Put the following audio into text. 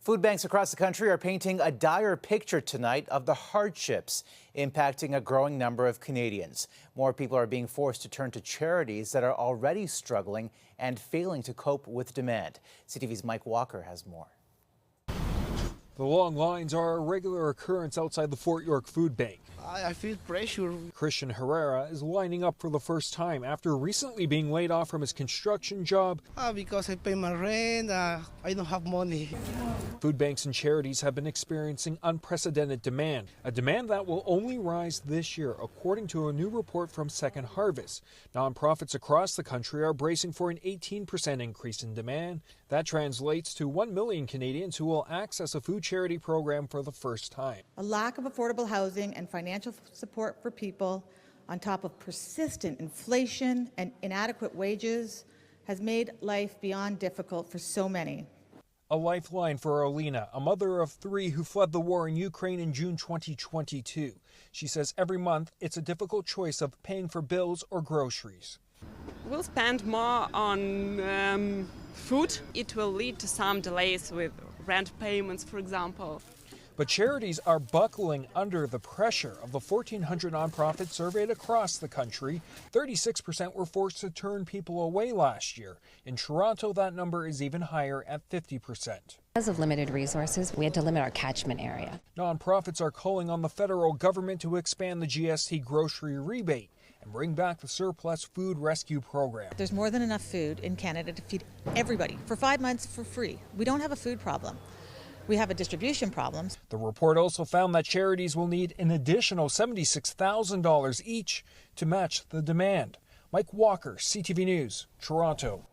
Food banks across the country are painting a dire picture tonight of the hardships impacting a growing number of Canadians. More people are being forced to turn to charities that are already struggling and failing to cope with demand. CTV's Mike Walker has more. The long lines are a regular occurrence outside the Fort York Food Bank. I feel pressure. Christian Herrera is lining up for the first time after recently being laid off from his construction job. Because I pay my rent, I don't have money. Food banks and charities have been experiencing unprecedented demand, a demand that will only rise this year, according to a new report from Second Harvest. Nonprofits across the country are bracing for an 18% increase in demand. That translates to 1 million Canadians who will access a food charity program for the first time. A lack of affordable housing and financial support for people, on top of persistent inflation and inadequate wages, has made life beyond difficult for so many. A lifeline for Alina, a mother of 3 who fled the war in Ukraine in June 2022. She says every month it's a difficult choice of paying for bills or groceries. We'll spend more on food. It will lead to some delays with rent payments, for example. But charities are buckling under the pressure. Of the 1,400 nonprofits surveyed across the country, 36% were forced to turn people away last year. In Toronto, that number is even higher at 50%. Because of limited resources, we had to limit our catchment area. Nonprofits are calling on the federal government to expand the GST grocery rebate and bring back the surplus food rescue program. There's more than enough food in Canada to feed everybody for 5 months for free. We don't have a food problem. We have a distribution problem. The report also found that charities will need an additional $76,000 each to match the demand. Mike Walker, CTV News, Toronto.